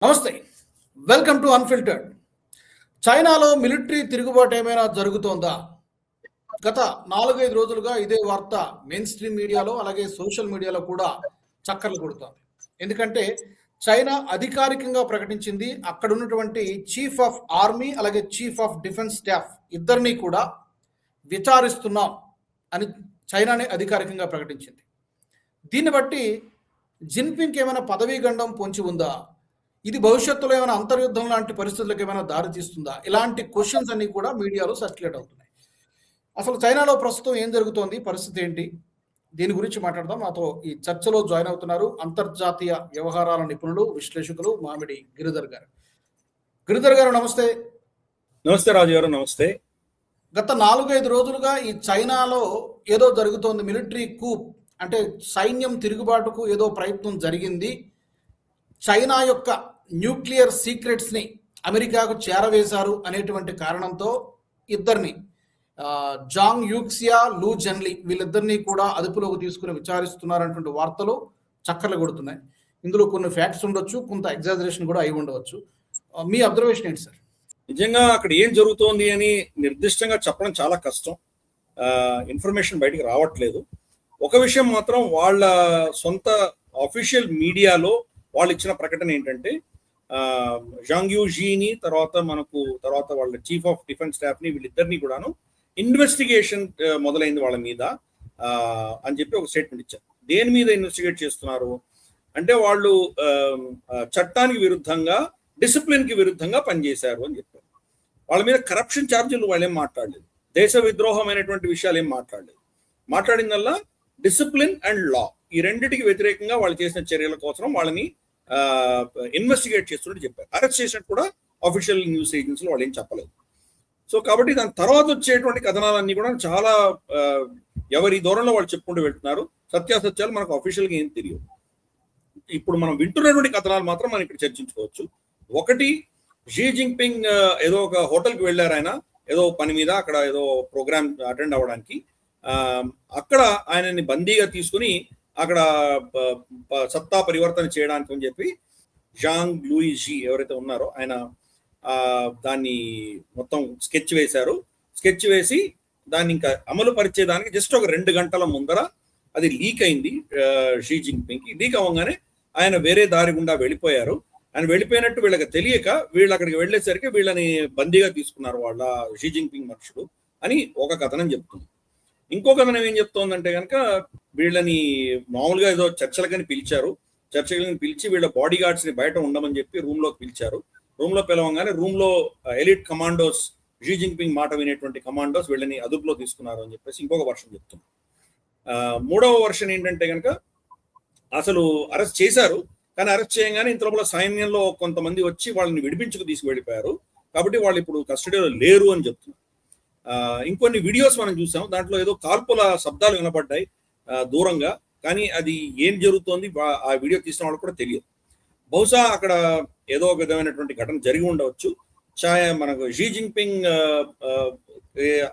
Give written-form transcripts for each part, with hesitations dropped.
నమస్తే. Welcome to unfiltered. చైనాలో military తిరుగుబాటు ఏమైనా జరుగుతోందా? గత 4, 5 రోజులుగా ఇదే వార్త మెయిన్ స్ట్రీమ్ మీడియాలో, అలాగే సోషల్ మీడియాలో కూడా చక్కర్లు కొడుతోంది. ఎందుకంటే చైనా అధికారికంగా ప్రకటించింది అక్కడున్నటువంటి చీఫ్ ఆఫ్ ఆర్మీ, అలాగే చీఫ్ ఆఫ్ డిఫెన్స్ స్టాఫ్ ఇద్దరిని కూడా విచారిస్తున్నాం అని చైనానే అధికారికంగా ప్రకటించింది. దీన్ని బట్టి జిన్‌పింగ్‌కి ఏమైనా పదవీ గండం పొంచి ఉందా? ఇది భవిష్యత్తులో ఏమైనా అంతర్యుద్ధం లాంటి పరిస్థితులకు ఏమైనా దారి తీస్తుందా? ఇలాంటి క్వెషన్స్ అన్నీ కూడా మీడియాలో సర్క్యులేట్ అవుతున్నాయి. అసలు చైనాలో ప్రస్తుతం ఏం జరుగుతోంది? పరిస్థితి ఏంటి? దీని గురించి మాట్లాడదాం. నాతో ఈ చర్చలో జాయిన్ అవుతున్నారు అంతర్జాతీయ వ్యవహారాల నిపుణులు, విశ్లేషకులు మామిడి గిరిధర్ గారు. గిరిధర్ గారు నమస్తే. నమస్తే రాజు గారు. నమస్తే. గత 4, 5 రోజులుగా ఈ చైనాలో ఏదో జరుగుతోంది. మిలిటరీ కూప్ అంటే సైన్యం తిరుగుబాటుకు ఏదో ప్రయత్నం జరిగింది. చైనా యొక్క న్యూక్లియర్ సీక్రెట్స్ని అమెరికాకు చేరవేశారు అనేటువంటి కారణంతో ఇద్దరిని జాంగ్ యూక్సియా, లూ జెన్లీ వీళ్ళిద్దరినీ కూడా అదుపులోకి తీసుకుని విచారిస్తున్నారనేటువంటి వార్తలు చక్కర్లు కొడుతున్నాయి. ఇందులో కొన్ని ఫ్యాక్ట్స్ ఉండొచ్చు, కొంత ఎగ్జాజరేషన్ కూడా అయి ఉండవచ్చు. మీ అబ్జర్వేషన్ ఏంటి సార్? నిజంగా అక్కడ ఏం జరుగుతోంది అని నిర్దిష్టంగా చెప్పడం చాలా కష్టం. ఇన్ఫర్మేషన్ బయటికి రావట్లేదు. ఒక విషయం మాత్రం వాళ్ళ సొంత అఫీషియల్ మీడియాలో వాళ్ళు ఇచ్చిన ప్రకటన ఏంటంటే జాంగ్ యూజీని తర్వాత వాళ్ళ చీఫ్ ఆఫ్ డిఫెన్స్ స్టాఫ్ని వీళ్ళిద్దరిని కూడాను ఇన్వెస్టిగేషన్ మొదలైంది వాళ్ళ మీద అని చెప్పి ఒక స్టేట్మెంట్ ఇచ్చారు. దేని మీద ఇన్వెస్టిగేట్ చేస్తున్నారు అంటే వాళ్ళు చట్టానికి విరుద్ధంగా, డిసిప్లిన్కి విరుద్ధంగా పనిచేశారు అని చెప్పారు. వాళ్ళ మీద కరప్షన్ ఛార్జీలు వాళ్ళు ఏం మాట్లాడలేదు, దేశ విద్రోహమైనటువంటి విషయాలు ఏం మాట్లాడలేదు. మాట్లాడిందల్లా డిసిప్లిన్ అండ్ లా, ఈ రెండింటికి వ్యతిరేకంగా వాళ్ళు చేసిన చర్యల కోసం వాళ్ళని ఇన్వెస్టిగేట్ చేస్తున్నట్టు చెప్పారు. అరెస్ట్ చేసినట్టు కూడా అఫీషియల్ న్యూస్ ఏజెన్సీలు వాళ్ళు ఏం చెప్పలేదు. సో కాబట్టి దాని తర్వాత వచ్చేటువంటి కథనాలన్నీ కూడా చాలా ఎవరి దూరంలో వాళ్ళు చెప్పుకుంటూ వెళ్తున్నారు. సత్యాసత్యాలు మనకు అఫీషియల్గా ఏం తెలియదు. ఇప్పుడు మనం వింటున్నటువంటి కథనాలు మాత్రం మనం ఇక్కడ చర్చించుకోవచ్చు. ఒకటి, షీ జిన్పింగ్ ఏదో ఒక హోటల్కి వెళ్ళారు. ఆయన ఏదో పని మీద అక్కడ ఏదో ప్రోగ్రామ్ అటెండ్ అవ్వడానికి. అక్కడ ఆయనని బందీగా తీసుకుని అక్కడ సత్తా పరివర్తన చేయడానికి అని చెప్పి జాంగ్ లూయిజీ ఎవరైతే ఉన్నారో ఆయన దాన్ని మొత్తం స్కెచ్ వేశారు. స్కెచ్ వేసి దాన్ని ఇంకా అమలు పరిచేదానికి జస్ట్ ఒక 2 గంటల ముందర అది లీక్ అయింది షీ జిన్పింగ్కి. లీక్ అవ్వగానే ఆయన వేరే దారి గుండా వెళ్ళిపోయారు. ఆయన వెళ్ళిపోయినట్టు వీళ్ళకి తెలియక వీళ్ళు అక్కడికి వెళ్ళేసరికి వీళ్ళని బందీగా తీసుకున్నారు వాళ్ళ షీ జిన్పింగ్ మనుషులు అని ఒక కథనం చెప్తుంది. ఇంకో కథనం ఏం చెప్తోందంటే కనుక వీళ్ళని మామూలుగా ఏదో చర్చలకని పిలిచారు. చర్చలకని పిలిచి వీళ్ళ బాడీ గార్డ్స్ని బయట ఉండమని చెప్పి రూమ్లోకి పిలిచారు. రూమ్లో పిలవగానే రూమ్లో ఎలిట్ కమాండోస్, షీ జిన్పింగ్ మాట వినేటువంటి కమాండోస్ వీళ్ళని అదుపులో తీసుకున్నారు అని చెప్పేసి ఇంకొక వర్షన్ చెప్తుంది. మూడవ వర్షన్ ఏంటంటే కనుక అసలు అరెస్ట్ చేశారు, కానీ అరెస్ట్ చేయగానే ఇంతలోపల సైన్యంలో కొంతమంది వచ్చి వాళ్ళని విడిపించుకు తీసుకువెళ్ళిపోయారు. కాబట్టి వాళ్ళు ఇప్పుడు కస్టడీలో లేరు అని చెప్తున్నారు. ఇంకొన్ని వీడియోస్ మనం చూసాం, దాంట్లో ఏదో కాల్పుల శబ్దాలు వినపడ్డాయి దూరంగా, కానీ అది ఏం జరుగుతోంది ఆ వీడియో తీసిన వాళ్ళకి కూడా తెలియదు. బహుశా అక్కడ ఏదో ఒక విధమైనటువంటి ఘటన జరిగి ఉండవచ్చు. మనకు షీ జిన్పింగ్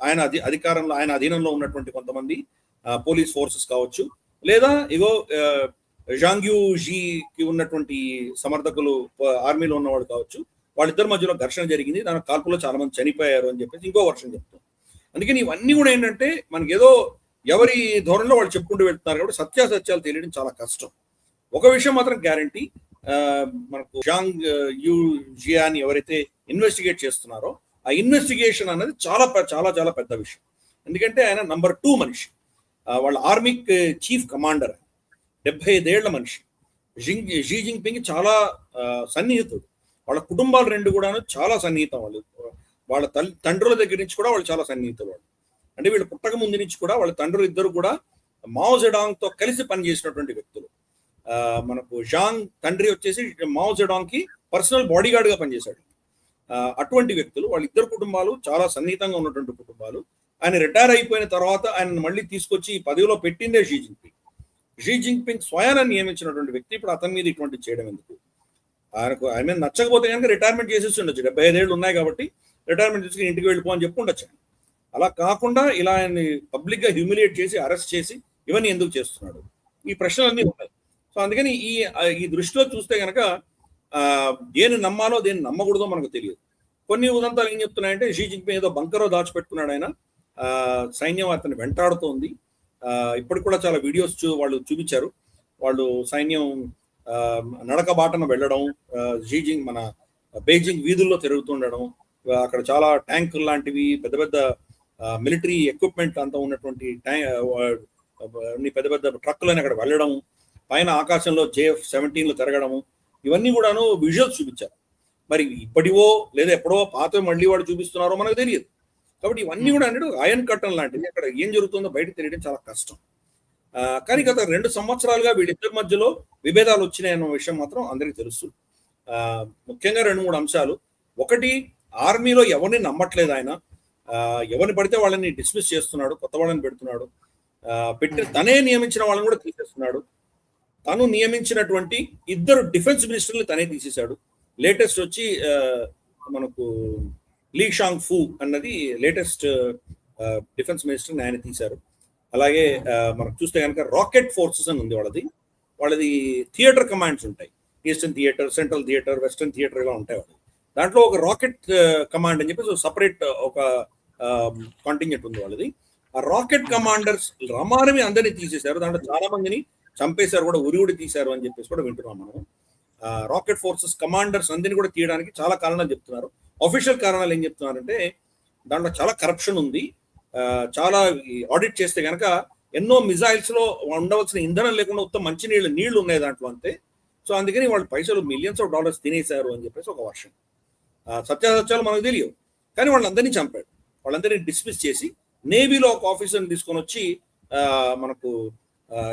ఆయన అధికారంలో, ఆయన అధీనంలో ఉన్నటువంటి కొంతమంది పోలీస్ ఫోర్సెస్ కావచ్చు, లేదా ఇగో జాంగ్ యూజీకి ఉన్నటువంటి సమర్థకులు ఆర్మీలో ఉన్నవాళ్ళు కావచ్చు, వాళ్ళిద్దరి మధ్యలో ఘర్షణ జరిగింది, దాని కాల్పులో చాలా మంది చనిపోయారు అని చెప్పేసి ఇంకో వర్షం చెప్తాం. అందుకని ఇవన్నీ కూడా ఏంటంటే మనకి ఏదో ఎవరి ధోరణిలో వాళ్ళు చెప్పుకుంటూ వెళ్తున్నారు కాబట్టి సత్యాసత్యాలు తెలియడం చాలా కష్టం. ఒక విషయం మాత్రం గ్యారంటీ, మనకు జాంగ్ యూజియాని ఎవరైతే ఇన్వెస్టిగేట్ చేస్తున్నారో ఆ ఇన్వెస్టిగేషన్ అన్నది చాలా చాలా చాలా పెద్ద విషయం. ఎందుకంటే ఆయన నంబర్ 2 మనిషి, వాళ్ళ ఆర్మీకి చీఫ్ కమాండర్, 75 ఏళ్ల మనిషి. షీ జిన్పింగ్ చాలా సన్నిహితుడు. వాళ్ళ కుటుంబాలు 2 కూడాను చాలా సన్నిహితం. వాళ్ళ తండ్రుల దగ్గర నుంచి కూడా వాళ్ళు చాలా సన్నిహితులు. వాళ్ళు అంటే వీళ్ళు పుట్టక ముందు నుంచి కూడా వాళ్ళ తండ్రులు ఇద్దరు కూడా మావో జెడాంగ్తో కలిసి పనిచేసినటువంటి వ్యక్తులు. మనకు జాంగ్ తండ్రి వచ్చేసి మావో జెడాంగ్కి పర్సనల్ బాడీ గార్డ్గా పనిచేశాడు. అటువంటి వ్యక్తులు, వాళ్ళిద్దరు కుటుంబాలు చాలా సన్నిహితంగా ఉన్నటువంటి కుటుంబాలు. ఆయన రిటైర్ అయిపోయిన తర్వాత ఆయన మళ్ళీ తీసుకొచ్చి ఈ పదవిలో పెట్టిందే షీ జిన్పింగ్. షీ జిన్పింగ్ స్వయాన నియమించినటువంటి వ్యక్తి ఇప్పుడు అతని మీద ఇటువంటి చేయడం ఎందుకు? ఆయన మీద నచ్చకపోతే కనుక రిటైర్మెంట్ చేసేసి ఉండొచ్చు. 75 ఏళ్ళు ఉన్నాయి కాబట్టి రిటైర్మెంట్ తీసుకుని ఇంటికి వెళ్ళిపో అని చెప్పి ఉండొచ్చు. అలా కాకుండా ఇలా ఆయన్ని పబ్లిక్గా హ్యూమిలియేట్ చేసి అరెస్ట్ చేసి ఇవన్నీ ఎందుకు చేస్తున్నాడు? ఈ ప్రశ్నలన్నీ ఉన్నాయి. సో అందుకని ఈ దృష్టిలో చూస్తే కనుక దేని నమ్మాలో దేని నమ్మకూడదో మనకు తెలియదు. కొన్ని ఉదంతాలు ఏం చెప్తున్నాయంటే షీ జిన్పింగ్ ఏదో బంకరో దాచిపెట్టుకున్నాడు ఆయన, సైన్యం అతన్ని వెంటాడుతోంది. ఇప్పటికి కూడా చాలా వీడియోస్ వాళ్ళు చూపించారు. వాళ్ళు సైన్యం నడక బాటన వెళ్ళడం, మన బీజింగ్ వీధుల్లో తిరుగుతుండడం, అక్కడ చాలా ట్యాంకులు లాంటివి పెద్ద పెద్ద మిలిటరీ ఎక్విప్మెంట్ అంతా ఉన్నటువంటి పెద్ద పెద్ద ట్రక్కులని అక్కడ వెళ్ళడం, పైన ఆకాశంలో JF-17 తిరగడము, ఇవన్నీ కూడాను విజువల్స్ చూపించారు. మరి ఇప్పటివో లేదా ఎప్పుడో పాత మళ్ళీ వాడు చూపిస్తున్నారో మనకు తెలియదు. కాబట్టి ఇవన్నీ కూడా అంటే అయన్ కట్టన్ లాంటివి, అక్కడ ఏం జరుగుతుందో బయట తెలియడం చాలా కష్టం. కానీ గత 2 సంవత్సరాలుగా వీళ్ళిద్దరి మధ్యలో విభేదాలు వచ్చినాయన్న విషయం మాత్రం అందరికీ తెలుసు. ముఖ్యంగా 2-3 అంశాలు. ఒకటి, ఆర్మీలో ఎవరిని నమ్మట్లేదు ఆయన, ఎవరిని పడితే వాళ్ళని డిస్మిస్ చేస్తున్నాడు, కొత్త వాళ్ళని పెడుతున్నాడు, తనే నియమించిన వాళ్ళని కూడా తీసేస్తున్నాడు. తను నియమించినటువంటి 2 డిఫెన్స్ మినిస్టర్లు తనే తీసేశాడు. లేటెస్ట్ వచ్చి మనకు లీ షాంగ్ ఫూ అన్నది లేటెస్ట్ డిఫెన్స్ మినిస్టర్ ఆయన తీశారు. అలాగే మనకు చూస్తే కనుక రాకెట్ ఫోర్సెస్ అని ఉంది వాళ్ళది థియేటర్ కమాండ్స్ ఉంటాయి. Eastern theatre, central theatre, western theatre ఇలా ఉంటాయి వాళ్ళు. దాంట్లో ఒక రాకెట్ కమాండ్ అని చెప్పేసి సపరేట్ ఒక కాంటింజెంట్ ఉంది వాళ్ళది. ఆ రాకెట్ కమాండర్స్ రమారమి అందరినీ తీసేశారు. దాంట్లో చాలా మందిని చంపేశారు కూడా, ఉరి తీశారు అని చెప్పేసి కూడా వింటున్నాం మనం. రాకెట్ ఫోర్సెస్ కమాండర్స్ అందరినీ కూడా తీయడానికి చాలా కారణాలు చెప్తున్నారు. అఫీషియల్ కారణాలు ఏం చెప్తున్నారంటే దాంట్లో చాలా కరప్షన్ ఉంది, చాలా ఆడిట్ చేస్తే కనుక ఎన్నో మిజైల్స్ లో ఉండవలసిన ఇంధనం లేకుండా ఉత్తమ మంచి నీళ్లు ఉన్నాయి దాంట్లో అంతే. సో అందుకని వాళ్ళు పైసలు మిలియన్స్ ఆఫ్ డాలర్స్ తినేశారు అని చెప్పేసి ఒక వర్షం. సత్యాసత్యాలు మనకు తెలియవు, కానీ వాళ్ళందరినీ చంపాడు. వాళ్ళందరినీ డిస్మిస్ చేసి నేవీలో ఒక ఆఫీసర్ని తీసుకొని వచ్చి మనకు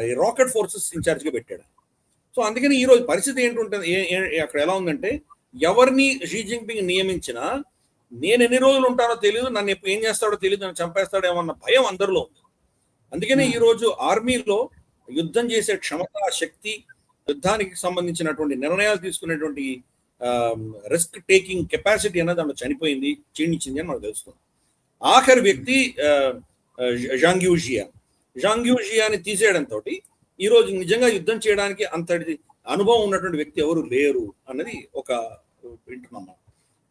ఈ రాకెట్ ఫోర్సెస్ ఇన్ఛార్జ్గా పెట్టాడు. సో అందుకని ఈ రోజు పరిస్థితి ఏంటుంటుంది, అక్కడ ఎలా ఉందంటే ఎవరిని షీ జిన్పింగ్ నియమించినా నేను ఎన్ని రోజులు ఉంటానో తెలియదు, నన్ను ఎప్పుడు ఏం చేస్తాడో తెలియదు, నన్ను చంపేస్తాడేమో అన్న భయం అందరిలో ఉంది. అందుకనే ఈ రోజు ఆర్మీలో యుద్ధం చేసే క్షమత, శక్తి, యుద్ధానికి సంబంధించినటువంటి నిర్ణయాలు తీసుకునేటువంటి రిస్క్ టేకింగ్ కెపాసిటీ అనేది దాంట్లో చనిపోయింది, క్షీణించింది అని మనకు తెలుస్తుంది. ఆఖరి వ్యక్తి జాంగ్ యూజియాని తీసేయడంతో ఈ రోజు నిజంగా యుద్ధం చేయడానికి అంతటి అనుభవం ఉన్నటువంటి వ్యక్తి ఎవరు లేరు అన్నది ఒక వింటున్నాం.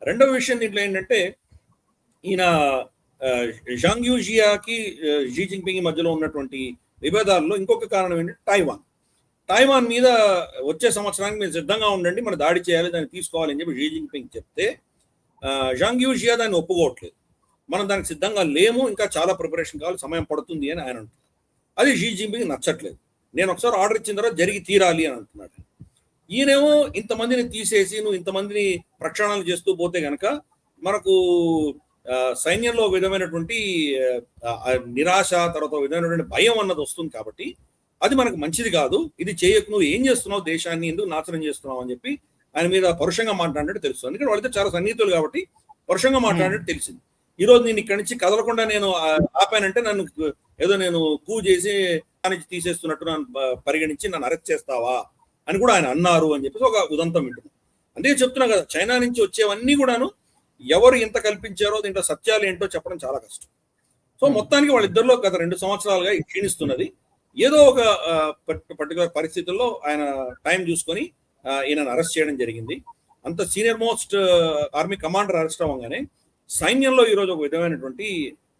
రెండవ విషయం దీంట్లో ఏంటంటే ఈయన జాంగ్ యూజియాకి షీ జిన్పింగ్ మధ్యలో ఉన్నటువంటి విభేదాల్లో ఇంకొక కారణం ఏంటంటే టైవాన్ మీద వచ్చే సంవత్సరానికి మీరు సిద్ధంగా ఉండండి, మనం దాడి చేయాలి, దాన్ని తీసుకోవాలి అని చెప్పి షీ జిన్పింగ్ చెప్తే జాంగ్ యూజియా దాన్ని ఒప్పుకోవట్లేదు. మనం దానికి సిద్ధంగా లేము, ఇంకా చాలా ప్రిపరేషన్ కావాలి, సమయం పడుతుంది అని ఆయన అంటున్నారు. అది షీ జిన్పింగ్ నచ్చట్లేదు. నేను ఒకసారి ఆర్డర్ ఇచ్చిన తర్వాత జరిగి తీరాలి అని అంటున్నాడు. ఈయనేమో ఇంతమందిని తీసేసి నువ్వు ఇంతమందిని ప్రక్షాళనలు చేస్తూ పోతే గనక మనకు సైన్యంలో విధమైనటువంటి నిరాశ, తర్వాత విధమైనటువంటి భయం అన్నది వస్తుంది. కాబట్టి అది మనకు మంచిది కాదు, ఇది చేయకు, నువ్వు ఏం చేస్తున్నావు, దేశాన్ని ఎందుకు నాశనం చేస్తున్నావు అని చెప్పి ఆయన మీద పరుషంగా మాట్లాడినట్టు తెలుస్తుంది. ఎందుకంటే వాళ్ళైతే చాలా సన్నిహితులు కాబట్టి పరుషంగా మాట్లాడినట్టు తెలిసింది. ఈ రోజు నేను ఇక్కడి నుంచి కదలకుండా నేను ఆపానంటే నన్ను ఏదో నేను చేసి నుంచి తీసేస్తున్నట్టు నన్ను పరిగణించి నన్ను అరెస్ట్ చేస్తావా అని కూడా ఆయన అన్నారు అని చెప్పేసి ఒక ఉదంతం వింటున్నాం. అందుకే చెప్తున్నా కదా, చైనా నుంచి వచ్చేవన్నీ కూడాను ఎవరు ఎంత కల్పించారో దీంట్లో సత్యాలు ఏంటో చెప్పడం చాలా కష్టం. సో మొత్తానికి వాళ్ళిద్దరిలో గత 2 సంవత్సరాలుగా క్షీణిస్తున్నది. ఏదో ఒక పర్టికులర్ పరిస్థితుల్లో ఆయన టైం చూసుకొని ఈయనను అరెస్ట్ చేయడం జరిగింది. అంత senior most army commander arrest అవ్వగానే సైన్యంలో ఈరోజు ఒక విధమైనటువంటి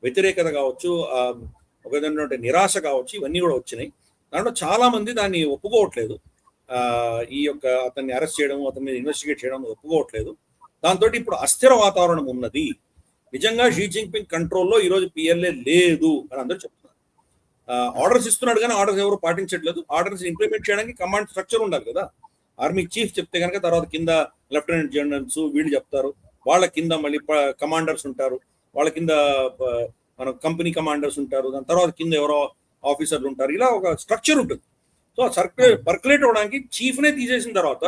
వ్యతిరేకత కావచ్చు, ఒక విధమైనటువంటి నిరాశ కావచ్చు, ఇవన్నీ కూడా వచ్చినాయి. దాంట్లో చాలా మంది దాన్ని ఒప్పుకోవట్లేదు. ఈ యొక్క అతన్ని అరెస్ట్ చేయడం, అతని మీద ఇన్వెస్టిగేట్ చేయడం ఒప్పుకోవట్లేదు. దాంతో ఇప్పుడు అస్థిర వాతావరణం ఉన్నది. నిజంగా షీ జిన్పింగ్ కంట్రోల్లో ఈరోజు PLA లేదు అని అందరూ చెప్తున్నారు. ఆర్డర్స్ ఇస్తున్నాడు కానీ ఆర్డర్స్ ఎవరు పాటించట్లేదు. ఆర్డర్స్ ఇంప్లిమెంట్ చేయడానికి కమాండ్ స్ట్రక్చర్ ఉండాలి కదా. ఆర్మీ చీఫ్ చెప్తే కనుక తర్వాత కింద లెఫ్టినెంట్ జనరల్స్ వీళ్ళు చెప్తారు, వాళ్ళ కింద మళ్ళీ కమాండర్స్ ఉంటారు, వాళ్ళ కింద మన కంపెనీ కమాండర్స్ ఉంటారు, దాని తర్వాత కింద ఎవరో ఆఫీసర్లు ఉంటారు, ఇలా ఒక స్ట్రక్చర్ ఉంటుంది. సో పర్కులేట్ అవ్వడానికి చీఫ్నే తీసేసిన తర్వాత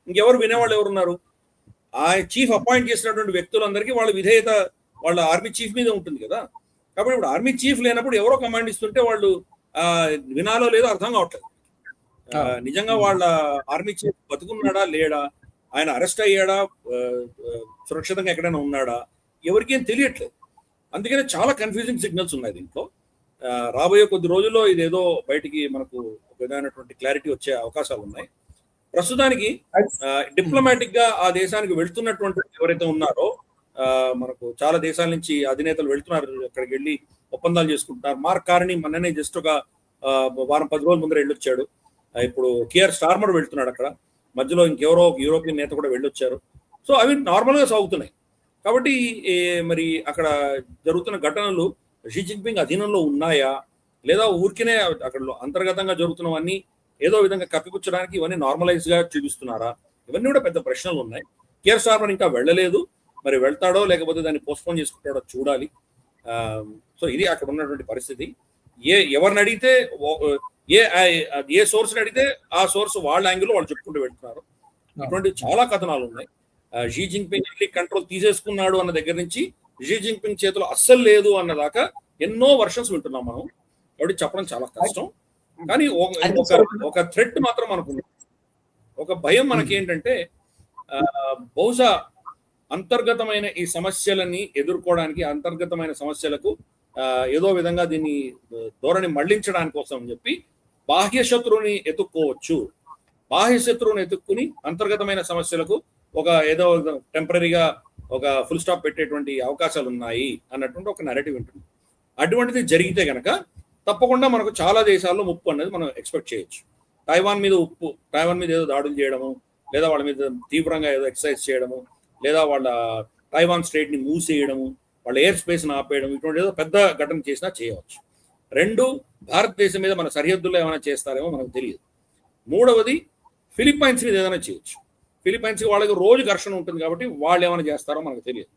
ఇంకెవరు వినేవాళ్ళు ఎవరున్నారు? ఆ చీఫ్ అపాయింట్ చేసినటువంటి వ్యక్తులందరికీ వాళ్ళ విధేయత వాళ్ళ ఆర్మీ చీఫ్ మీద ఉంటుంది కదా. కాబట్టి ఇప్పుడు ఆర్మీ చీఫ్ లేనప్పుడు ఎవరో కమాండ్ ఇస్తుంటే వాళ్ళు వినాలో లేదో అర్థం కావట్లేదు. నిజంగా వాళ్ళ ఆర్మీ చీఫ్ బతుకున్నాడా లేడా, ఆయన అరెస్ట్ అయ్యాడా, సురక్షితంగా ఎక్కడైనా ఉన్నాడా, ఎవరికేం తెలియట్లేదు. అందుకనే చాలా కన్ఫ్యూజింగ్ సిగ్నల్స్ ఉన్నాయి దీంట్లో. రాబోయే కొద్ది రోజుల్లో ఇదేదో బయటికి మనకు ఒక విధమైనటువంటి క్లారిటీ వచ్చే అవకాశాలు ఉన్నాయి. ప్రస్తుతానికి డిప్లొమాటిక్ గా ఆ దేశానికి వెళ్తున్నటువంటి ఎవరైతే ఉన్నారో మనకు చాలా దేశాల నుంచి అధినేతలు వెళ్తున్నారు, అక్కడికి వెళ్ళి ఒప్పందాలు చేసుకుంటున్నారు. మార్క్ కార్నీ మొన్ననే జస్ట్ ఒక వారం 10 రోజుల ముందర వెళ్ళొచ్చాడు. ఇప్పుడు కేఆర్ స్టార్మర్ వెళ్తున్నాడు అక్కడ, మధ్యలో ఇంకెవరో యూరోపియన్ నేత కూడా వెళ్ళొచ్చారు. సో అవి నార్మల్ గా సాగుతున్నాయి. కాబట్టి మరి అక్కడ జరుగుతున్న ఘటనలు షీ జిన్పింగ్ అధీనంలో ఉన్నాయా, లేదా ఊరికినే అక్కడ అంతర్గతంగా జరుగుతున్నవన్నీ ఏదో విధంగా కప్పిపుచ్చడానికి ఇవన్నీ నార్మలైజ్ గా చూపిస్తున్నారా, ఇవన్నీ కూడా పెద్ద ప్రశ్నలు ఉన్నాయి. కేఆర్ స్టార్మర్ ఇంకా వెళ్ళలేదు, మరి వెళ్తాడో లేకపోతే దాన్ని పోస్ట్పోన్ చేసుకుంటాడో చూడాలి. సో ఇది అక్కడ ఉన్నటువంటి పరిస్థితి. ఎవరిని అడిగితే ఏ సోర్స్ అడిగితే ఆ సోర్స్ వాళ్ళ యాంగిల్లో వాళ్ళు చెప్పుకుంటూ వెళ్తున్నారు. ఇటువంటి చాలా కథనాలు ఉన్నాయి. షీ జిన్పింగ్ కంట్రోల్ తీసేసుకున్నాడు అన్న దగ్గర నుంచి షీ జిన్పింగ్ చేతిలో అస్సలు లేదు అన్నదాకా ఎన్నో వర్షన్స్ వింటున్నాం మనం. కాబట్టి చెప్పడం చాలా కష్టం. కానీ ఒక థ్రెట్ మాత్రం మనకు, ఒక భయం మనకి ఏంటంటే బహుశా అంతర్గతమైన ఈ సమస్యలని ఎదుర్కోవడానికి, అంతర్గతమైన సమస్యలకు ఏదో విధంగా దీన్ని ధోరణి మళ్లించడానికి కోసం అని చెప్పి బాహ్య శత్రువుని ఎత్తుక్కోవచ్చు. బాహ్య శత్రువుని ఎత్తుక్కుని అంతర్గతమైన సమస్యలకు ఒక ఏదో టెంపరీగా ఒక ఫుల్ స్టాప్ పెట్టేటువంటి అవకాశాలు ఉన్నాయి అన్నటువంటి ఒక నెరేటివ్ ఉంటుంది. అటువంటిది జరిగితే గనక తప్పకుండా మనకు చాలా దేశాల్లో ముప్పు అనేది మనం ఎక్స్పెక్ట్ చేయొచ్చు. తైవాన్ మీద ఏదో దాడులు చేయడము, లేదా వాళ్ళ మీద తీవ్రంగా ఏదో ఎక్సర్సైజ్ చేయడము, లేదా వాళ్ళ తైవాన్ స్టేట్ ని మూసేయడము, వాళ్ళ ఎయిర్ స్పేస్ ని ఆపేయడం, ఇటువంటి ఏదో పెద్ద ఘటన చేసినా చేయవచ్చు. 2, భారతదేశం మీద మన సరిహద్దుల్లో ఏమైనా చేస్తారేమో మనకు తెలియదు. 3వది ఫిలిప్పైన్స్ మీద ఏదైనా చేయొచ్చు. ఫిలిప్పైన్స్ వాళ్ళకి రోజు ఘర్షణ ఉంటుంది కాబట్టి వాళ్ళు ఏమైనా చేస్తారో మనకు తెలియదు.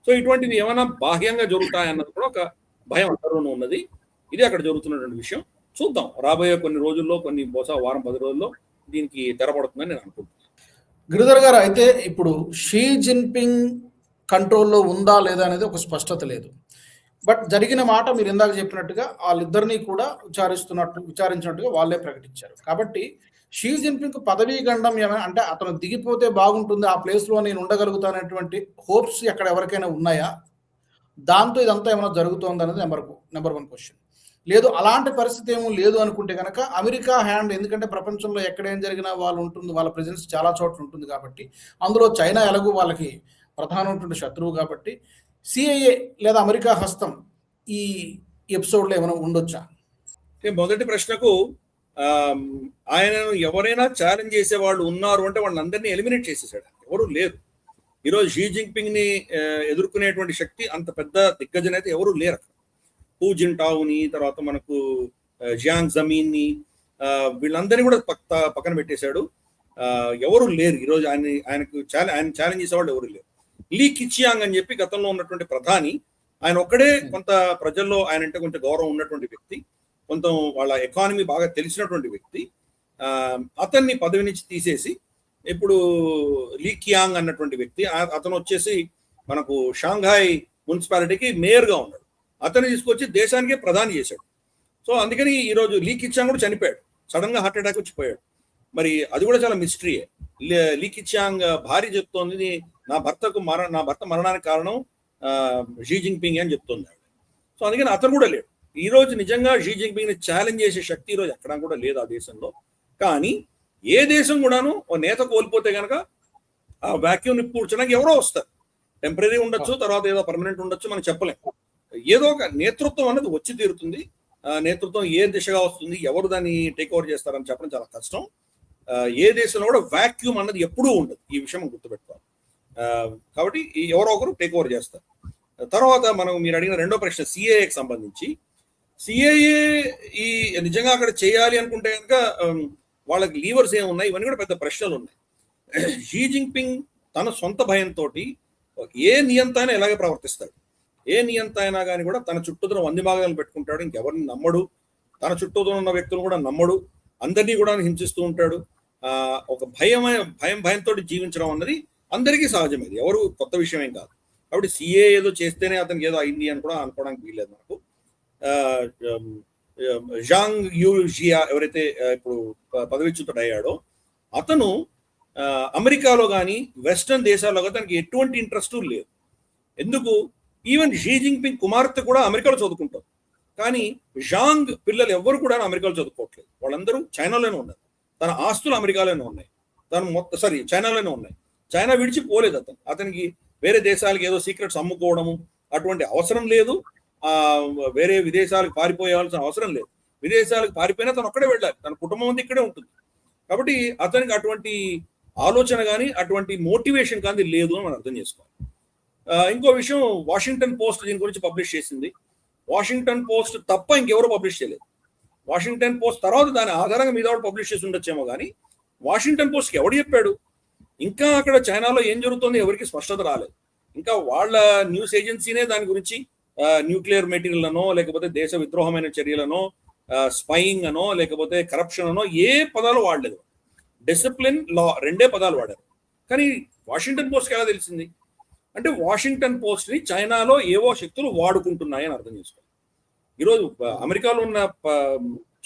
సో ఇటువంటివి ఏమైనా బాహ్యంగా జరుగుతాయన్నది కూడా ఒక భయం అందరూనూ ఉన్నది. ఇది అక్కడ జరుగుతున్నటువంటి విషయం. చూద్దాం, రాబోయే కొన్ని రోజుల్లో, బహుశా వారం 10 రోజుల్లో దీనికి తెరపడుతుందని నేను అనుకుంటున్నాను. గిరిధర్ గారు, అయితే ఇప్పుడు షీ జిన్పింగ్ కంట్రోల్లో ఉందా లేదా అనేది ఒక స్పష్టత లేదు. బట్ జరిగిన మాట మీరు ఇందాక చెప్పినట్టుగా వాళ్ళిద్దరినీ కూడా విచారించినట్టుగా వాళ్ళే ప్రకటించారు. కాబట్టి షీ జిన్పింగ్ పదవీ గండం ఏమైనా, అంటే అతను దిగిపోతే బాగుంటుంది, ఆ ప్లేస్లో నేను ఉండగలుగుతానటువంటి హోప్స్ ఎక్కడ ఎవరికైనా ఉన్నాయా? దాంతో ఇదంతా ఏమైనా జరుగుతోంది అనేది నెంబర్ 1 క్వశ్చన్. లేదు, అలాంటి పరిస్థితి ఏమో లేదు అనుకుంటే కనుక అమెరికా హ్యాండ్, ఎందుకంటే ప్రపంచంలో ఎక్కడేం జరిగినా వాళ్ళ ప్రెజెన్స్ చాలా చోట్ల ఉంటుంది కాబట్టి, అందులో చైనా ఎలాగూ వాళ్ళకి ప్రధానమైనటువంటి శత్రువు కాబట్టి సిఐఏ లేదా అమెరికా హస్తం ఈ ఎపిసోడ్లో ఏమైనా ఉండొచ్చా? మొదటి ప్రశ్నకు ఆయనను ఎవరైనా ఛాలెంజ్ చేసే వాళ్ళు ఉన్నారు అంటే వాళ్ళందరినీ ఎలిమినేట్ చేసేసాడు, ఎవరు లేరు. ఈరోజు షీ జిన్పింగ్ ని ఎదుర్కొనేటువంటి శక్తి అంత పెద్ద దిగ్గజన అయితే ఎవరు లేరు. హూ జింటావుని, తర్వాత మనకు జియాంగ్ జమీన్ ని, వీళ్ళందరినీ కూడా పక్కన పెట్టేశాడు. ఎవరు లేరు ఈరోజు ఆయన ఛాలెంజ్ చేసేవాళ్ళు ఎవరు లేరు. లీ కిచియాంగ్ అని చెప్పి గతంలో ఉన్నటువంటి ప్రధాని, ఆయన ఒక్కడే కొంత ప్రజల్లో ఆయన అంటే కొంచెం గౌరవం ఉన్నటువంటి వ్యక్తి, కొంత వాళ్ళ ఎకానమీ బాగా తెలిసినటువంటి వ్యక్తి. అతన్ని పదవి నుంచి తీసేసి ఇప్పుడు లీ కియాంగ్ అన్నటువంటి వ్యక్తి, అతను వచ్చేసి మనకు షాంఘాయ్ మున్సిపాలిటీకి మేయర్గా ఉన్నాడు. అతన్ని తీసుకొచ్చి దేశానికే ప్రధాని చేశాడు. సో అందుకని ఈరోజు లీ కిచియాంగ్ కూడా చనిపోయాడు, సడన్ గా హార్ట్ అటాక్ వచ్చి పోయాడు. మరి అది కూడా చాలా మిస్టరీయే. లీ కిచియాంగ్ భార్య చెప్తోంది, నా భర్త మరణానికి కారణం షీ జిన్పింగ్ అని చెప్తోంది ఆవిడ. సో అందుకని అతను కూడా లేడు. ఈ రోజు నిజంగా షీ జిన్పింగ్ ని ఛాలెంజ్ చేసే శక్తి ఈ రోజు ఎక్కడా కూడా లేదు ఆ దేశంలో. కానీ ఏ దేశం కూడాను ఓ నేత కోల్పోతే కనుక ఆ వాక్యూమ్ ని పూడ్చడానికి ఎవరో వస్తారు. టెంపరీ ఉండొచ్చు, తర్వాత ఏదో పర్మనెంట్ ఉండొచ్చు, మనం చెప్పలేం. ఏదో ఒక నేతృత్వం అనేది వచ్చి తీరుతుంది. నేతృత్వం ఏ దిశగా వస్తుంది, ఎవరు దాన్ని టేక్ ఓవర్ చేస్తారని చెప్పడం చాలా కష్టం. ఏ దేశంలో కూడా వాక్యూమ్ అన్నది ఎప్పుడూ ఉండదు, ఈ విషయం గుర్తుపెట్టుకోవాలి. కాబట్టి ఎవరో ఒకరు టేక్ ఓవర్ చేస్తారు. తర్వాత మీరు అడిగిన రెండో ప్రశ్న సిఏఏకి సంబంధించి, సిఏఏ ఈ నిజంగా అక్కడ చేయాలి అనుకుంటే కనుక వాళ్ళకి లీవర్స్ ఏమున్నాయి, ఇవన్నీ కూడా పెద్ద ప్రశ్నలు ఉన్నాయి. షీ జిన్పింగ్ తన సొంత భయంతో ఏ నియంత అయినా ఎలాగే ప్రవర్తిస్తాడు. ఏ నియంత అయినా కానీ కూడా తన చుట్టూతో 100 భాగాలు పెట్టుకుంటాడు, ఇంకెవరిని నమ్మడు, తన చుట్టూతో ఉన్న వ్యక్తులు కూడా నమ్మడు, అందరినీ కూడా హింసిస్తూ ఉంటాడు. ఒక భయంతో జీవించడం అన్నది అందరికీ సహజమేది, ఎవరు కొత్త విషయం ఏం కాదు. కాబట్టి సిఏ ఏదో చేస్తేనే అతనికి ఏదో అయింది అని కూడా అనుకోవడానికి వీల్లేదు మనకు. జాంగ్ యూజియా ఎవరైతే ఇప్పుడు పదవిచ్యుతుడు అయ్యాడో, అతను అమెరికాలో కానీ వెస్టర్న్ దేశాల్లో కానీ తనకి ఎటువంటి ఇంట్రెస్ట్ లేదు. ఎందుకు? ఈవెన్ షీ జిన్పింగ్ కుమార్తె కూడా అమెరికాలో చదువుకుంటారు, కానీ జాంగ్ పిల్లలు ఎవరు కూడా అమెరికాలో చదువుకోవట్లేదు. వాళ్ళందరూ చైనాలోనే ఉన్నారు, తన ఆస్తులు అమెరికాలోనే ఉన్నాయి. చైనాలోనే ఉన్నాయి. చైనా విడిచిపోలేదు అతనికి వేరే దేశాలకు ఏదో సీక్రెట్స్ అమ్ముకోవడము అటువంటి అవసరం లేదు. వేరే విదేశాలకు పారిపోయాల్సిన అవసరం లేదు. విదేశాలకు పారిపోయినా తను ఒక్కడే వెళ్ళాలి, తన కుటుంబం అంతా ఇక్కడే ఉంటుంది. కాబట్టి అతనికి అటువంటి ఆలోచన కానీ అటువంటి మోటివేషన్ కానీ లేదు అని మనం అర్థం చేసుకోవాలి. ఇంకో విషయం, వాషింగ్టన్ పోస్ట్ దీని గురించి పబ్లిష్ చేసింది. వాషింగ్టన్ పోస్ట్ తప్ప ఇంకెవరూ పబ్లిష్ చేయలేదు. వాషింగ్టన్ పోస్ట్ తర్వాత దాని ఆధారంగా మీద పబ్లిష్ చేసి ఉండొచ్చేమో కానీ వాషింగ్టన్ పోస్ట్కి ఎవడు చెప్పాడు? ఇంకా అక్కడ చైనాలో ఏం జరుగుతుందో ఎవరికి స్పష్టత రాలేదు. ఇంకా వాళ్ళ న్యూస్ ఏజెన్సీనే దాని గురించి న్యూక్లియర్ మెటీరియల్ అనో, లేకపోతే దేశ విద్రోహమైన చర్యలనో, స్పైయింగ్ అనో, లేకపోతే కరప్షన్ అనో ఏ పదాలు వాడలేదు. డిసిప్లిన్, లా రెండే పదాలు వాడారు. కానీ వాషింగ్టన్ పోస్ట్కి ఎలా తెలిసింది అంటే వాషింగ్టన్ పోస్ట్ని చైనాలో ఏవో శక్తులు వాడుకుంటున్నాయని అర్థం చేసుకోవాలి. ఈరోజు అమెరికాలో ఉన్న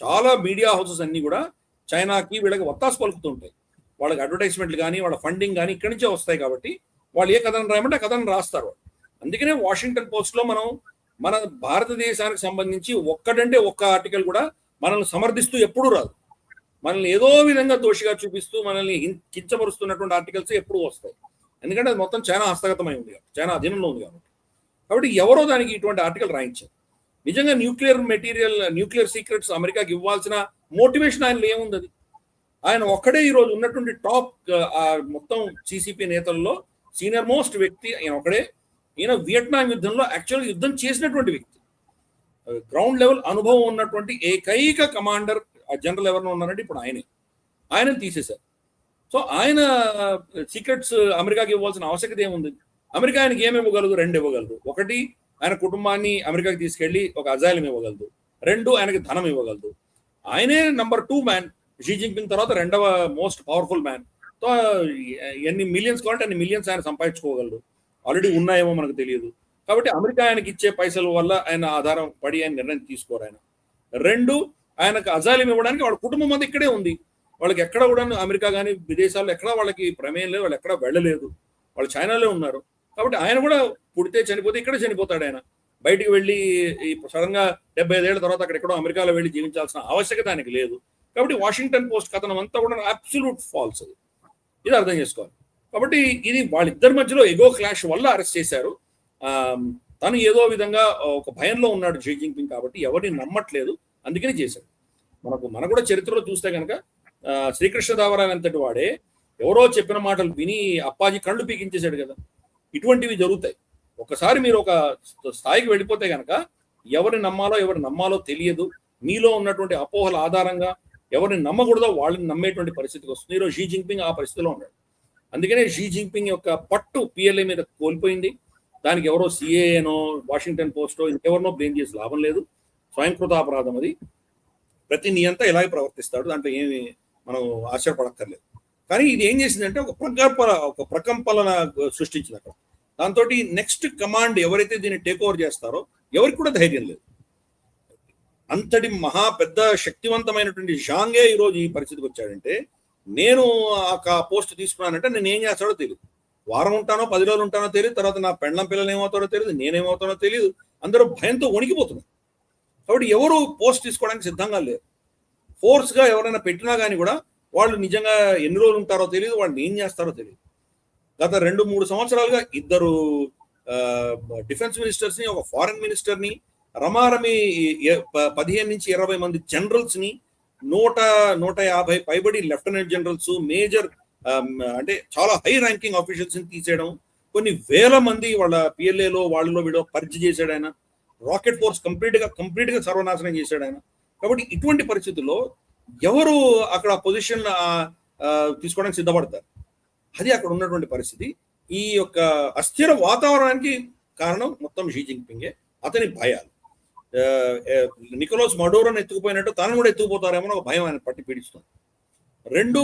చాలా మీడియా హౌసెస్ అన్ని కూడా చైనాకి వీళ్ళకి ఒత్తాసు పలుకుతుంటాయి. వాళ్ళకి అడ్వర్టైజ్మెంట్లు కానీ వాళ్ళ ఫండింగ్ కానీ ఇక్కడి నుంచే వస్తాయి. కాబట్టి వాళ్ళు ఏ కథను రాయమంటే ఆ కథను రాస్తారు. అందుకనే వాషింగ్టన్ పోస్ట్లో మన భారతదేశానికి సంబంధించి ఒక్కటంటే ఒక్క ఆర్టికల్ కూడా మనల్ని సమర్థిస్తూ ఎప్పుడూ రాదు. మనల్ని ఏదో విధంగా దోషిగా చూపిస్తూ మనల్ని కించపరుస్తున్నటువంటి ఆర్టికల్స్ ఎప్పుడూ వస్తాయి. ఎందుకంటే అది మొత్తం చైనా హస్తగతమై ఉంది, చైనా అధీనంలో ఉంది కాబట్టి ఎవరో దానికి ఇటువంటి ఆర్టికల్ రాయించారు. నిజంగా న్యూక్లియర్ సీక్రెట్స్ అమెరికాకి ఇవ్వాల్సిన మోటివేషన్ ఆయనలో ఏముంది? అది ఆయన ఒక్కడే ఈరోజు ఉన్నటువంటి టాప్ మొత్తం సిసిపి నేతల్లో సీనియర్ మోస్ట్ వ్యక్తి ఆయన ఒకడే. ఈయన వియట్నాం యుద్ధంలో యాక్చువల్గా యుద్ధం చేసినటువంటి వ్యక్తి, గ్రౌండ్ లెవెల్ అనుభవం ఉన్నటువంటి ఏకైక కమాండర్ జనరల్ ఎవరినో ఉన్నారంటే ఇప్పుడు ఆయనని తీసేశారు. సో ఆయన సీక్రెట్స్ అమెరికాకి ఇవ్వాల్సిన ఆవశ్యకత ఏముంది? అమెరికా ఆయనకి ఏమి ఇవ్వగలదు? రెండు ఇవ్వగలదు. ఒకటి, ఆయన కుటుంబాన్ని అమెరికాకి తీసుకెళ్లి ఒక అజైలం ఇవ్వగలదు. రెండు, ఆయనకి ధనం ఇవ్వగలదు. ఆయనే నంబర్ 2 మ్యాన్. షీ జిన్పింగ్ తర్వాత రెండవ మోస్ట్ పవర్ఫుల్ మ్యాన్. సో ఎన్ని మిలియన్స్ కావాలంటే అన్ని మిలియన్స్ ఆయన సంపాదించుకోగలడు. ఆల్రెడీ ఉన్నాయేమో మనకు తెలియదు. కాబట్టి అమెరికా ఆయనకి ఇచ్చే పైసల వల్ల ఆయన ఆధారం పడి ఆయన నిర్ణయం తీసుకోరు. ఆయన రెండు, ఆయనకు అజైలం ఇవ్వడానికి వాళ్ళ కుటుంబం అంతా ఇక్కడే ఉంది. వాళ్ళకి ఎక్కడ కూడా అమెరికా కానీ విదేశాల్లో ఎక్కడ వాళ్ళకి ప్రమేయం లేదు, వాళ్ళు ఎక్కడ వెళ్ళలేదు, వాళ్ళు చైనాలో ఉన్నారు. కాబట్టి ఆయన కూడా పుడితే చనిపోతే ఇక్కడే చనిపోతాడు. ఆయన బయటికి వెళ్ళి సడన్ గా 75 ఏళ్ల తర్వాత అక్కడెక్కడో అమెరికాలో వెళ్ళి జీవించాల్సిన ఆవశ్యకత ఆయనకి లేదు. కాబట్టి వాషింగ్టన్ పోస్ట్ కథనం అంతా కూడా అబ్సల్యూట్ ఫాల్స్. ఇది అర్థం చేసుకోవాలి. కాబట్టి ఇది వాళ్ళిద్దరి మధ్యలో ఎగో క్లాష్ వల్ల అరెస్ట్ చేశారు. తను ఏదో విధంగా ఒక భయంలో ఉన్నాడు షీ జిన్పింగ్, కాబట్టి ఎవరిని నమ్మట్లేదు, అందుకని చేశాడు. మన కూడా చరిత్రలో చూస్తే కనుక శ్రీకృష్ణదేవరాయ అంతటి వాడే ఎవరో చెప్పిన మాటలు విని అప్పాజీ కళ్ళు పీకించేశాడు కదా. ఇటువంటివి జరుగుతాయి. ఒకసారి మీరు ఒక స్థాయికి వెళ్ళిపోతే కనుక ఎవరిని నమ్మాలో తెలియదు. మీలో ఉన్నటువంటి అపోహల ఆధారంగా ఎవరిని నమ్మకూడదో వాళ్ళని నమ్మేటువంటి పరిస్థితికి వస్తుంది. ఈరోజు షీ జిన్పింగ్ ఆ పరిస్థితిలో ఉన్నాడు. అందుకనే షీ జిన్పింగ్ యొక్క పట్టు పిఎల్ఏ మీద కోల్పోయింది. దానికి ఎవరో సిఏఏనో వాషింగ్టన్ పోస్టో ఇంకెవరినో బ్లేమ్ చేసి లాభం లేదు. స్వయంకృత అపరాధం అది. ప్రతి నియంత ఇలాగే ప్రవర్తిస్తాడు, దాంట్లో ఏమి మనం ఆశ్చర్యపడక్కర్లేదు. కానీ ఇది ఏం చేసిందంటే ఒక ప్రకంపన సృష్టించింది అక్కడ. దాంతో నెక్స్ట్ కమాండ్ ఎవరైతే దీన్ని టేక్ ఓవర్ చేస్తారో ఎవరికి కూడా ధైర్యం లేదు. అంతటి మహా పెద్ద శక్తివంతమైనటువంటి షాంగే ఈరోజు ఈ పరిస్థితికి వచ్చాడంటే, నేను ఆ పోస్ట్ తీసుకున్నానంటే నేను ఏం చేస్తాడో తెలియదు. వారం ఉంటానో 10 రోజులు ఉంటానో తెలియదు, తర్వాత నా పెండ్లం పిల్లలు ఏమవుతాడో తెలియదు, నేనేమవుతానో తెలియదు. అందరూ భయంతో వణికిపోతున్నారు. కాబట్టి ఎవరు పోస్ట్ తీసుకోవడానికి సిద్ధంగా లేరు. ఫోర్స్గా ఎవరైనా పెట్టినా కానీ కూడా వాళ్ళు నిజంగా ఎన్ని రోజులు ఉంటారో తెలియదు, వాళ్ళని ఏం చేస్తారో తెలియదు. గత 2-3 సంవత్సరాలుగా 2 డిఫెన్స్ మినిస్టర్స్ని, ఒక ఫారెన్ మినిస్టర్ని, రమారమి 15 నుంచి 20 మంది జనరల్స్ని, 150 పైబడి లెఫ్టినెంట్ జనరల్స్, మేజర్ అంటే చాలా హై ర్యాంకింగ్ ఆఫీషియల్స్ని తీసేయడం, కొన్ని వేల మంది వాళ్ళ పిఎల్ఏలో వాళ్ళలో వీడో పరిచయం చేశాడు ఆయన. రాకెట్ ఫోర్స్ కంప్లీట్గా సర్వనాశనం చేశాడు ఆయన. కాబట్టి ఇటువంటి పరిస్థితుల్లో ఎవరు అక్కడ పొజిషన్ తీసుకోవడానికి సిద్ధపడతారు? అది అక్కడ ఉన్నటువంటి పరిస్థితి. ఈ యొక్క అస్థిర వాతావరణానికి కారణం మొత్తం షీ జిన్పింగే, అతని భయాలు. నికోలస్ మడోరోని ఎత్తుకుపోయినట్టు తనను కూడా ఎత్తుకుపోతారేమో ఒక భయం ఆయన పట్టి పీడిస్తుంది. రెండు,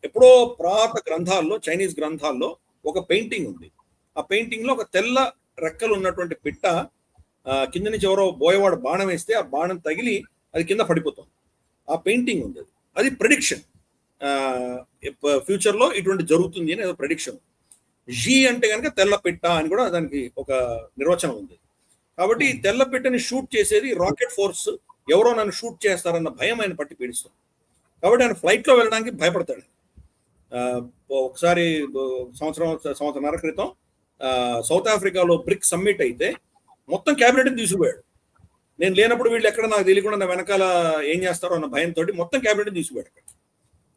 ఎప్పుడో పురాత గ్రంథాల్లో, చైనీస్ గ్రంథాల్లో ఒక పెయింటింగ్ ఉంది. ఆ పెయింటింగ్ లో ఒక తెల్ల రెక్కలు ఉన్నటువంటి పిట్ట కింద నుంచి ఎవరో బోయవాడు బాణం వేస్తే ఆ బాణం తగిలి అది కింద పడిపోతుంది. ఆ పెయింటింగ్ ఉంది. అది ప్రెడిక్షన్. ఫ్యూచర్ లో ఇటువంటి జరుగుతుంది అని ప్రెడిక్షన్. జీ అంటే కనుక తెల్ల పిట్ట అని కూడా దానికి ఒక నిర్వచనం ఉంది. కాబట్టి తెల్ల పిట్టని షూట్ చేసేది రాకెట్ ఫోర్స్. ఎవరో నన్ను షూట్ చేస్తారన్న భయం ఆయన పట్టి పీడిస్తుంది. కాబట్టి ఆయన ఫ్లైట్ లో వెళ్ళడానికి భయపడతాడు. ఒకసారి సంవత్సరంన్నర క్రితం సౌత్ ఆఫ్రికాలో బ్రిక్స్ సమ్మిట్ అయితే మొత్తం క్యాబినెట్ని తీసుకుపోయాడు. నేను లేనప్పుడు వీళ్ళు ఎక్కడ నాకు తెలియకుండా నా వెనకాల ఏం చేస్తారో అన్న భయంతో మొత్తం క్యాబినెట్ తీసుకుపోయాడు.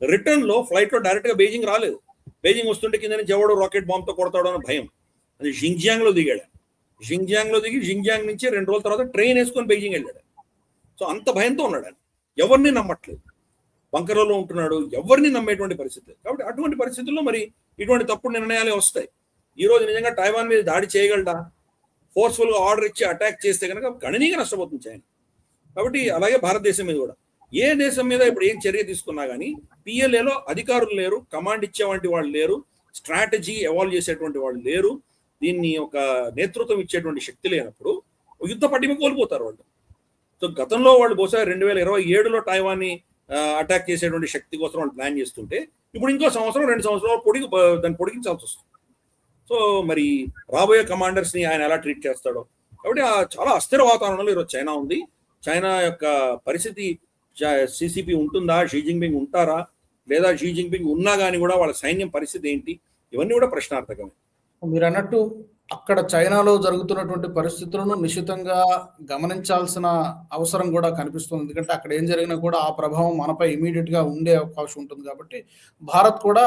రిటర్న్ లో ఫ్లైట్ లో డైరెక్ట్ గా బీజింగ్ రాలేదు. బీజింగ్ వస్తుంటే కింద నుంచి ఎవడో రాకెట్ బాంబ్ తో కొడతాడో అన్న భయం. అది జింగ్జియాంగ్ లో దిగాడు. జింగ్జియాంగ్ లో దిగి జింగ్జియాంగ్ నుంచి 2 రోజుల తర్వాత ట్రైన్ వేసుకొని బీజింగ్ వెళ్ళాడు. సో అంత భయంతో ఉన్నాడు ఆయన. ఎవరిని నమ్మట్లేదు, బంకర్లో ఉంటున్నాడు, ఎవరిని నమ్మేటువంటి పరిస్థితి. కాబట్టి అటువంటి పరిస్థితుల్లో మరి ఇటువంటి తప్పుడు నిర్ణయాలే వస్తాయి. ఈ రోజు నిజంగా తైవాన్ మీద దాడి చేయగలడా, ఫోర్స్ఫుల్ గా ఆర్డర్ ఇచ్చి అటాక్ చేస్తే కనుక గణనీయంగా నష్టపోతుంది చైనా. కాబట్టి అలాగే భారతదేశం మీద కూడా ఏ దేశం మీద ఇప్పుడు ఏం చర్య తీసుకున్నా కానీ పిఎల్ఏలో అధికారులు లేరు, కమాండ్ ఇచ్చేటువంటి వాళ్ళు లేరు, స్ట్రాటజీ ఎవాల్వ్ చేసేటువంటి వాళ్ళు లేరు, దీన్ని ఒక నేతృత్వం ఇచ్చేటువంటి శక్తి లేనప్పుడు యుద్ధ పటిమ కోల్పోతారు వాళ్ళు. సో గతంలో వాళ్ళు బహుశా 2027లో తైవాన్ని అటాక్ చేసేటువంటి శక్తి కోసం వాళ్ళు ప్లాన్ చేస్తుంటే ఇప్పుడు ఇంకో సంవత్సరం 2 సంవత్సరాలు దాన్ని పొడిగించాల్సి వస్తుంది. సో మరి రాబోయే కమాండర్స్ ని ఆయన ఎలా ట్రీట్ చేస్తాడో. కాబట్టి చాలా అస్థిర వాతావరణంలో ఈరోజు చైనా ఉంది. చైనా యొక్క పరిస్థితి, సిసిపి ఉంటుందా, షీ జిన్పింగ్ ఉంటారా, లేదా షీ జిన్పింగ్ ఉన్నా కానీ కూడా వాళ్ళ సైన్యం పరిస్థితి ఏంటి, ఇవన్నీ కూడా ప్రశ్నార్థకమే. మీరు అన్నట్టు అక్కడ చైనాలో జరుగుతున్నటువంటి పరిస్థితులను నిశితంగా గమనించాల్సిన అవసరం కూడా కనిపిస్తుంది. ఎందుకంటే అక్కడ ఏం జరిగినా కూడా ఆ ప్రభావం మనపై ఇమీడియట్ గా ఉండే అవకాశం ఉంటుంది. కాబట్టి భారత్ కూడా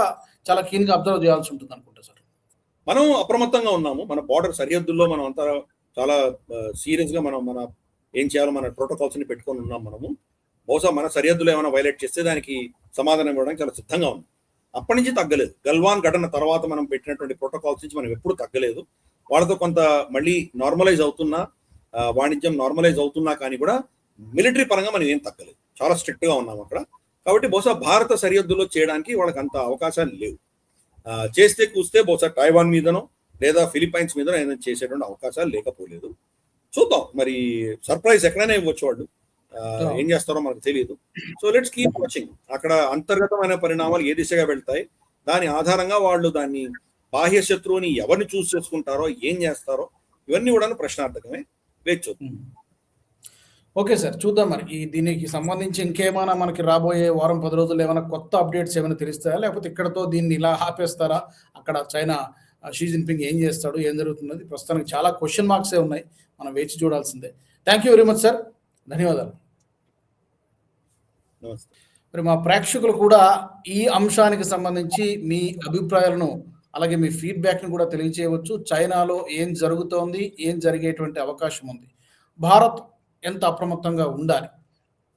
చాలా కీన్ గా అబ్జర్వ్ చేయాల్సి ఉంటుంది అనుకుంటా సార్. మనం అప్రమత్తంగా ఉన్నాము. మన బార్డర్ సరిహద్దుల్లో మనం అంతా చాలా సీరియస్ గా మన ఏం చేయాలో మన ప్రోటోకాల్స్ ని పెట్టుకొని ఉన్నాం. మనము బహుశా మన సరిహద్దులో ఏమైనా వైలేట్ చేస్తే దానికి సమాధానం ఇవ్వడానికి చాలా సిద్ధంగా ఉంది. అప్పటి నుంచి తగ్గలేదు. గల్వాన్ ఘటన తర్వాత మనం పెట్టినటువంటి ప్రోటోకాల్స్ నుంచి మనం ఎప్పుడు తగ్గలేదు. వాళ్ళతో కొంత మళ్ళీ నార్మలైజ్ అవుతున్నా, వాణిజ్యం నార్మలైజ్ అవుతున్నా కానీ కూడా మిలిటరీ పరంగా మనం ఏం తగ్గలేదు. చాలా స్ట్రిక్ట్ గా ఉన్నాం అక్కడ. కాబట్టి బహుశా భారత సరిహద్దులో చేయడానికి వాళ్ళకి అంత అవకాశాలు లేవు. చేస్తే కూస్తే బహుశా తైవాన్ మీదనో లేదా ఫిలిప్పైన్స్ మీదనో ఏదైనా చేసేటువంటి అవకాశాలు లేకపోలేదు. చూద్దాం, మరి సర్ప్రైజ్ ఎక్కడైనా ఇవ్వచ్చు వాళ్ళు. ఏం చేస్తారో మనకు తెలియదు. So let's keep watching. అక్కడ అంతర్గతమైన పరిణామాలు ఏ దిశగా వెళ్తాయి, దాని ఆధారంగా వాళ్ళు దాన్ని బాహ్య శత్రువుని ఎవరిని చూస్ చేసుకుంటారో, ఏం చేస్తారో, ఇవన్నీ కూడా ప్రశ్నార్థకమే. వేచి చూద్దాం. ఓకే సార్, చూద్దాం. మరి దీనికి సంబంధించి ఇంకేమైనా మనకి రాబోయే వారం 10 రోజులు ఏమైనా కొత్త అప్డేట్స్ ఏమైనా తెలుస్తాయా, లేకపోతే ఇక్కడతో దీన్ని ఇలా ఆపేస్తారా? అక్కడ చైనా షీ జిన్పింగ్ ఏం చేస్తాడు, ఏం జరుగుతున్నది, ప్రస్తుతానికి చాలా క్వశ్చన్ మార్క్సే ఉన్నాయి. మనం వేచి చూడాల్సిందే. Thank you very much sir, ధన్యవాదాలు. మరి మా ప్రేక్షకులు కూడా ఈ అంశానికి సంబంధించి మీ అభిప్రాయాలను అలాగే మీ ఫీడ్బ్యాక్ని కూడా తెలియజేయవచ్చు. చైనాలో ఏం జరుగుతోంది, ఏం జరిగేటువంటి అవకాశం ఉంది, భారత్ ఎంత అప్రమత్తంగా ఉండాలి,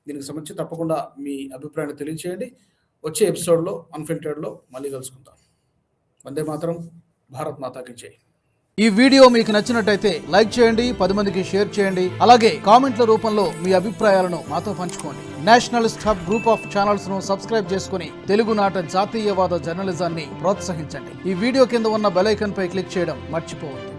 దీనికి సంబంధించి తప్పకుండా మీ అభిప్రాయాన్ని తెలియజేయండి. వచ్చే ఎపిసోడ్లో అన్ఫిల్టర్డ్లో మళ్ళీ కలుసుకుందాం. వందే మాతరం, భారత్ మాతాకి జై. ఈ వీడియో మీకు నచ్చినట్టయితే లైక్ చేయండి, 10 మందికి షేర్ చేయండి. అలాగే కామెంట్ల రూపంలో మీ అభిప్రాయాలను మాతో పంచుకోండి. Nationalist hub group of channels ను సబ్స్క్రైబ్ చేసుకుని తెలుగునాట జాతీయవాద జర్నలిజాన్ని ప్రోత్సహించండి. ఈ వీడియో కింద ఉన్న బెల్ ఐకాన్ పై క్లిక్ చేయడం మర్చిపోవద్దు.